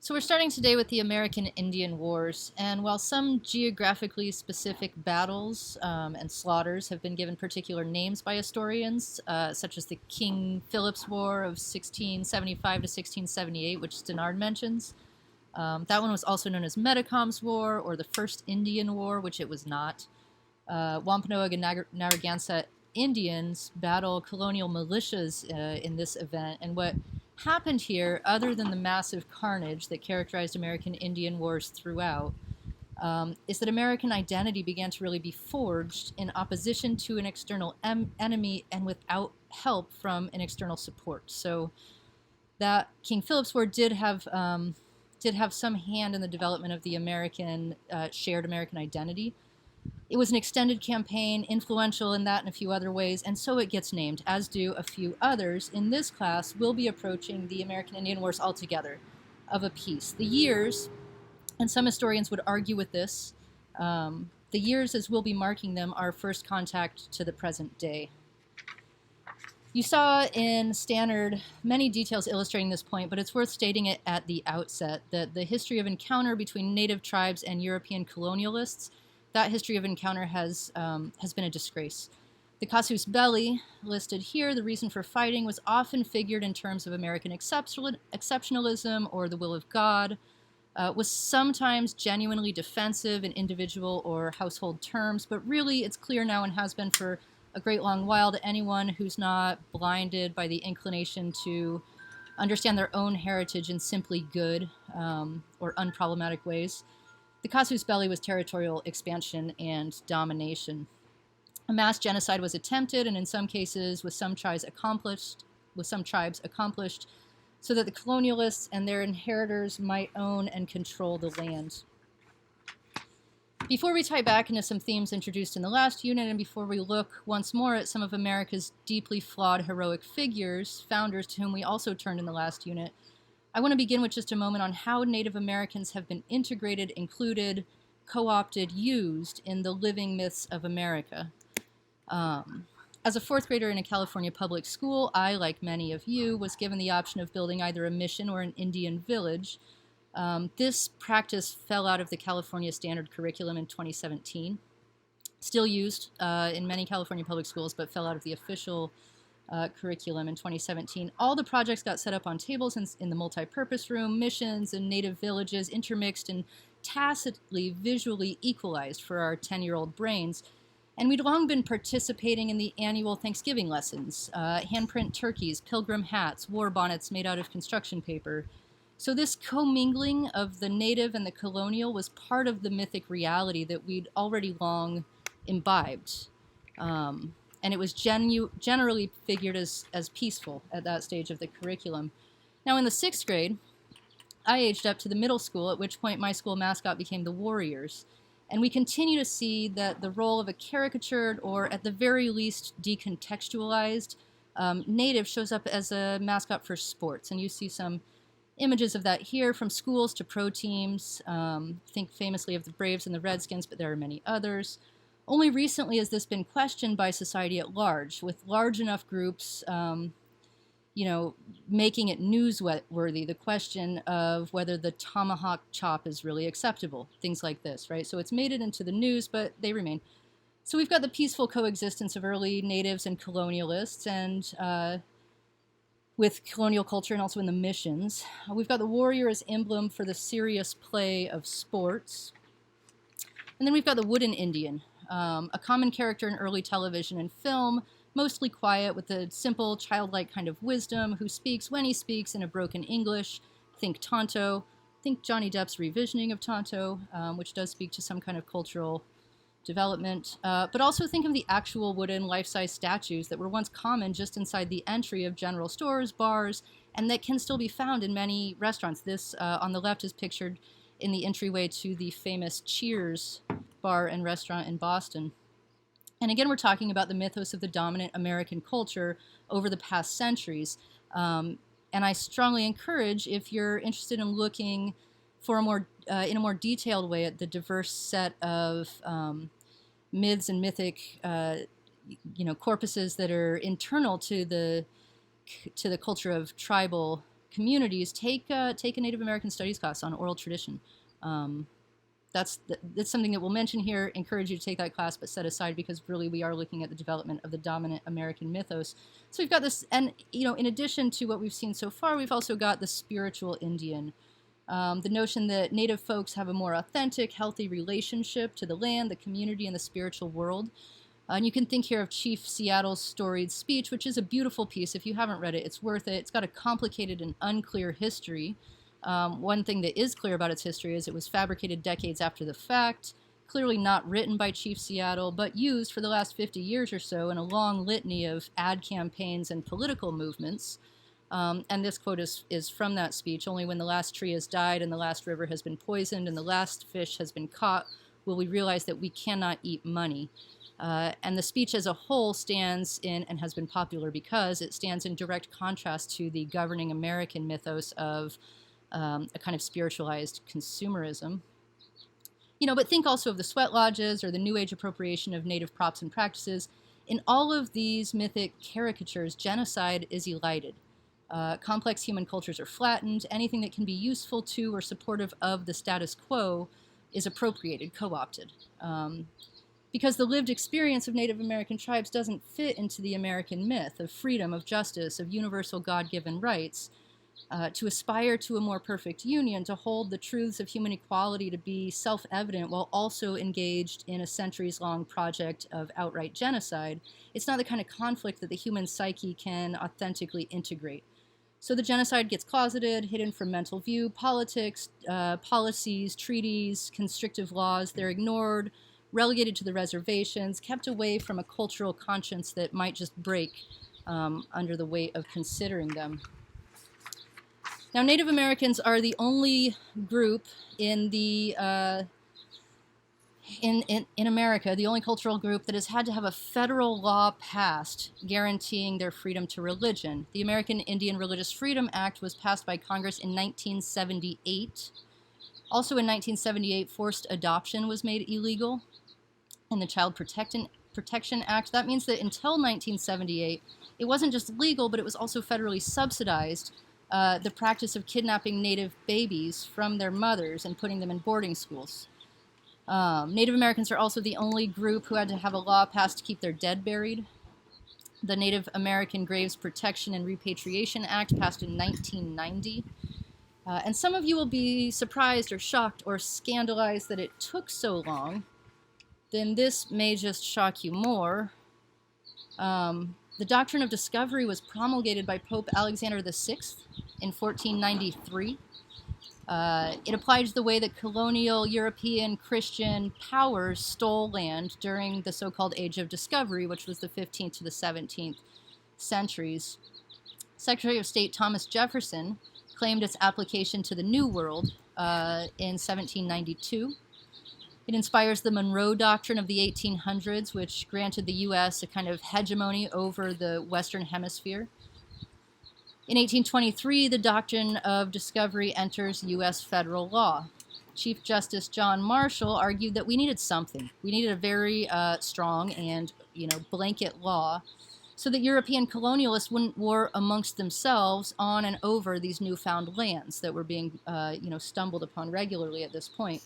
So we're starting today with the American Indian Wars, and while some geographically specific battles and slaughters have been given particular names by historians, such as the King Philip's War of 1675 to 1678, which Stenard mentions, that one was also known as Metacom's War or the First Indian War, which it was not. Wampanoag and Narragansett Indians battle colonial militias in this event, and what happened here, other than the massive carnage that characterized American Indian wars throughout, is that American identity began to really be forged in opposition to an external enemy and without help from an external support. So that King Philip's War did have some hand in the development of the American shared American identity. It was an extended campaign, influential in that and a few other ways, and so it gets named, as do a few others. In this class, we'll be approaching the American Indian Wars altogether, of a piece. The years, and some historians would argue with this, the years as we'll be marking them are first contact to the present day. You saw in Stannard many details illustrating this point, but it's worth stating it at the outset that the history of encounter between native tribes and European colonialists, that history of encounter has been a disgrace. The casus belli, listed here, the reason for fighting, was often figured in terms of American exceptionalism or the will of God, was sometimes genuinely defensive in individual or household terms, but really it's clear now and has been for a great long while to anyone who's not blinded by the inclination to understand their own heritage in simply good or unproblematic ways. The casus belli was territorial expansion and domination. A mass genocide was attempted, and in some cases, with some tribes accomplished, so that the colonialists and their inheritors might own and control the land. Before we tie back into some themes introduced in the last unit, and before we look once more at some of America's deeply flawed heroic figures, founders to whom we also turned in the last unit, I want to begin with just a moment on how Native Americans have been integrated, included, co-opted, used in the living myths of America. As a fourth grader in a California public school, I, like many of you, was given the option of building either a mission or an Indian village. This practice fell out of the California Standard Curriculum in 2017. Still used in many California public schools, but fell out of the official curriculum in 2017. All the projects got set up on tables in the multi-purpose room, missions and native villages intermixed and tacitly visually equalized for our 10-year-old brains. And we'd long been participating in the annual Thanksgiving lessons, handprint turkeys, pilgrim hats, war bonnets made out of construction paper. So this commingling of the native and the colonial was part of the mythic reality that we'd already long imbibed. And it was generally figured as peaceful at that stage of the curriculum. Now in the 6th grade, I aged up to the middle school, at which point my school mascot became the Warriors. And we continue to see that the role of a caricatured, or at the very least decontextualized, native shows up as a mascot for sports. And you see some images of that here, from schools to pro teams. Think famously of the Braves and the Redskins, but there are many others. Only recently has this been questioned by society at large, with large enough groups, making it newsworthy, the question of whether the tomahawk chop is really acceptable, things like this, right? So it's made it into the news, but they remain. So we've got the peaceful coexistence of early natives and colonialists, and with colonial culture and also in the missions. We've got the warrior as emblem for the serious play of sports. And then we've got the wooden Indian, a common character in early television and film, mostly quiet with a simple, childlike kind of wisdom, who speaks when he speaks in a broken English. Think Tonto. Think Johnny Depp's revisioning of Tonto, which does speak to some kind of cultural development. But also think of the actual wooden life-size statues that were once common just inside the entry of general stores, bars, and that can still be found in many restaurants. This, on the left, is pictured in the entryway to the famous Cheers bar and restaurant in Boston. And again, we're talking about the mythos of the dominant American culture over the past centuries. And I strongly encourage, if you're interested in looking for in a more detailed way at the diverse set of myths and mythic, corpuses that are internal to the culture of tribal communities, take a Native American Studies class on oral tradition. That's something that we'll mention here. Encourage you to take that class, but set aside because really we are looking at the development of the dominant American mythos. So we've got this, and in addition to what we've seen so far, we've also got the spiritual Indian. The notion that Native folks have a more authentic, healthy relationship to the land, the community, and the spiritual world. And you can think here of Chief Seattle's storied speech, which is a beautiful piece. If you haven't read it, it's worth it. It's got a complicated and unclear history. One thing that is clear about its history is it was fabricated decades after the fact, clearly not written by Chief Seattle, but used for the last 50 years or so in a long litany of ad campaigns and political movements. And this quote is from that speech: "Only when the last tree has died and the last river has been poisoned and the last fish has been caught will we realize that we cannot eat money." And the speech as a whole stands in, and has been popular because it stands in direct contrast to the governing American mythos of a kind of spiritualized consumerism. But think also of the sweat lodges or the New Age appropriation of Native props and practices. In all of these mythic caricatures, genocide is elided. Complex human cultures are flattened. Anything that can be useful to or supportive of the status quo is appropriated, co-opted. Because the lived experience of Native American tribes doesn't fit into the American myth of freedom, of justice, of universal God-given rights. To aspire to a more perfect union, to hold the truths of human equality to be self-evident while also engaged in a centuries-long project of outright genocide, it's not the kind of conflict that the human psyche can authentically integrate. So the genocide gets closeted, hidden from mental view. Politics, policies, treaties, constrictive laws, they're ignored, relegated to the reservations, kept away from a cultural conscience that might just break under the weight of considering them. Now, Native Americans are the only group in the in America, the only cultural group that has had to have a federal law passed guaranteeing their freedom to religion. The American Indian Religious Freedom Act was passed by Congress in 1978. Also in 1978, forced adoption was made illegal in the Child Protection Act. That means that until 1978, it wasn't just legal, but it was also federally subsidized. The practice of kidnapping Native babies from their mothers and putting them in boarding schools. Native Americans are also the only group who had to have a law passed to keep their dead buried. The Native American Graves Protection and Repatriation Act passed in 1990. And some of you will be surprised or shocked or scandalized that it took so long. Then this may just shock you more. The doctrine of discovery was promulgated by Pope Alexander VI in 1493. It applied to the way that colonial European Christian powers stole land during the so-called Age of Discovery, which was the 15th to the 17th centuries. Secretary of State Thomas Jefferson claimed its application to the New World in 1792. It inspires the Monroe Doctrine of the 1800s, which granted the U.S. a kind of hegemony over the Western Hemisphere. In 1823, the doctrine of discovery enters U.S. federal law. Chief Justice John Marshall argued that we needed something. We needed a very strong and, blanket law so that European colonialists wouldn't war amongst themselves on and over these newfound lands that were being, stumbled upon regularly at this point.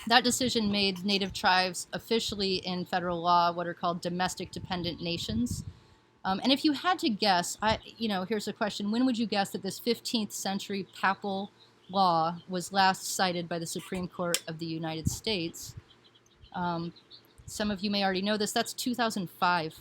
That decision made Native tribes officially in federal law what are called domestic dependent nations. And if you had to guess, here's a question. When would you guess that this 15th century papal law was last cited by the Supreme Court of the United States? Some of you may already know this. That's 2005.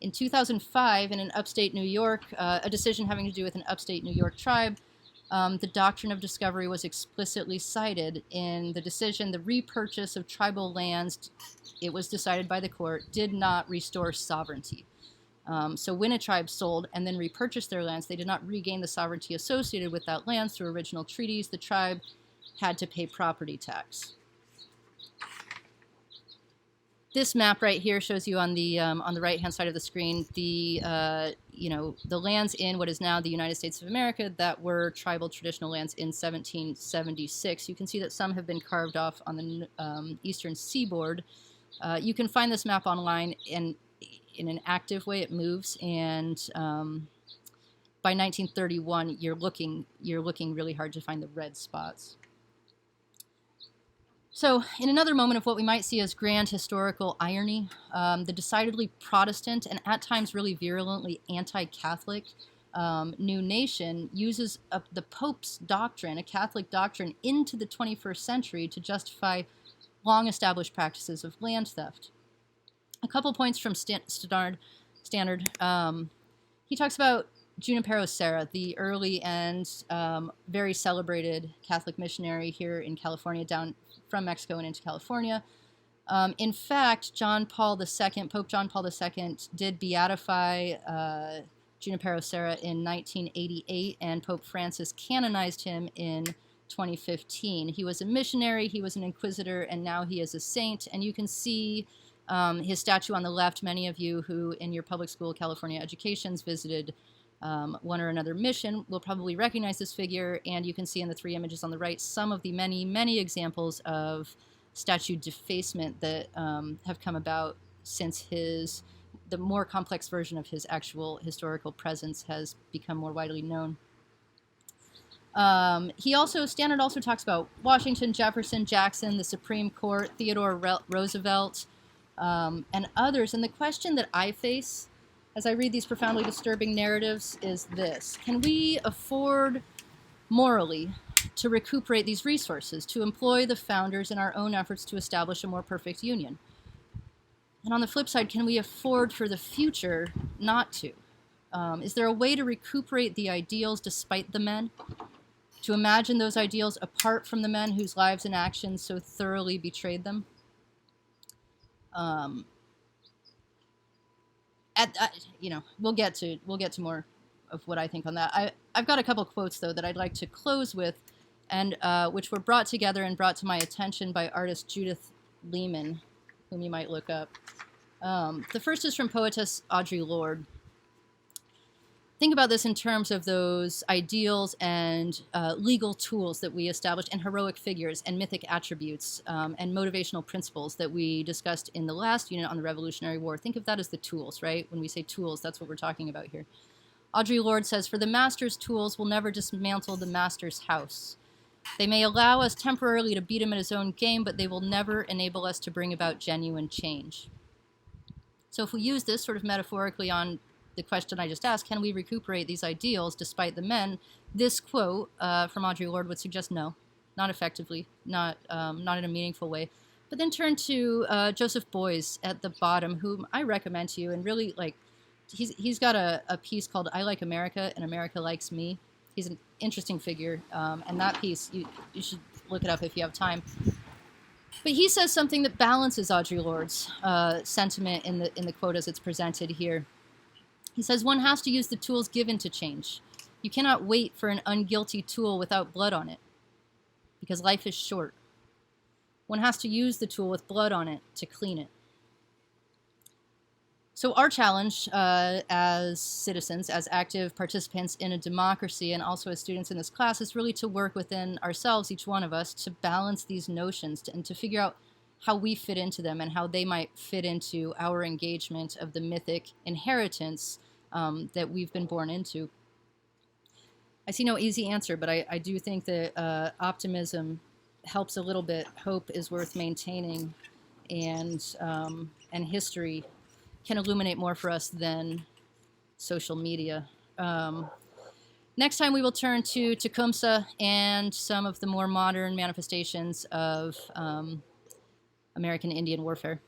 In 2005, in an upstate New York, a decision having to do with an upstate New York tribe, the doctrine of discovery was explicitly cited in the decision. The repurchase of tribal lands, it was decided by the court, did not restore sovereignty. So when a tribe sold and then repurchased their lands, they did not regain the sovereignty associated with that land through original treaties. The tribe had to pay property tax. This map right here shows you on the right-hand side of the screen the lands in what is now the United States of America that were tribal traditional lands in 1776. You can see that some have been carved off on the eastern seaboard. You can find this map online in an active way. It moves, and by 1931, you're looking really hard to find the red spots. So, in another moment of what we might see as grand historical irony, the decidedly Protestant and at times really virulently anti-Catholic new nation uses the Pope's doctrine, a Catholic doctrine, into the 21st century to justify long-established practices of land theft. A couple points from Standard. He talks about Junipero Serra, the early and very celebrated Catholic missionary here in California, down from Mexico and into California. In fact, Pope John Paul II did beatify Junipero Serra in 1988, and Pope Francis canonized him in 2015. He was a missionary, he was an inquisitor, and now he is a saint. And you can see his statue on the left. Many of you who in your public school California educations visited one or another mission will probably recognize this figure, and you can see in the three images on the right some of the many, many examples of statue defacement that have come about since the more complex version of his actual historical presence has become more widely known. Standard also talks about Washington, Jefferson, Jackson, the Supreme Court, Theodore Roosevelt, and others. And the question that I face as I read these profoundly disturbing narratives is this: can we afford morally to recuperate these resources, to employ the founders in our own efforts to establish a more perfect union? And on the flip side, can we afford for the future not to? Is there a way to recuperate the ideals despite the men? To imagine those ideals apart from the men whose lives and actions so thoroughly betrayed them? We'll get to more of what I think on that. I've got a couple quotes though that I'd like to close with, and which were brought together and brought to my attention by artist Judith Lehman, whom you might look up. The first is from poetess Audre Lorde. Think about this in terms of those ideals and legal tools that we established, and heroic figures and mythic attributes and motivational principles that we discussed in the last unit on the Revolutionary War. Think of that as the tools, right? When we say tools, that's what we're talking about here. Audre Lorde says, "For the master's tools will never dismantle the master's house. They may allow us temporarily to beat him at his own game, but they will never enable us to bring about genuine change." So if we use this sort of metaphorically on the question I just asked, can we recuperate these ideals despite the men? This quote from Audre Lorde would suggest no, not effectively, not in a meaningful way. But then turn to Joseph Beuys at the bottom, whom I recommend to you, and really, like, he's got a piece called "I Like America and America Likes Me." He's an interesting figure, and that piece, you should look it up if you have time. But he says something that balances Audre Lorde's sentiment in the quote as it's presented here. He says, "One has to use the tools given to change. You cannot wait for an unguilty tool without blood on it, because life is short. One has to use the tool with blood on it to clean it." So our challenge as citizens, as active participants in a democracy, and also as students in this class, is really to work within ourselves, each one of us, to balance these notions and to figure out how we fit into them and how they might fit into our engagement of the mythic inheritance that we've been born into. I see no easy answer, but I do think that optimism helps a little bit. Hope is worth maintaining, and history can illuminate more for us than social media. Next time we will turn to Tecumseh and some of the more modern manifestations of American Indian warfare.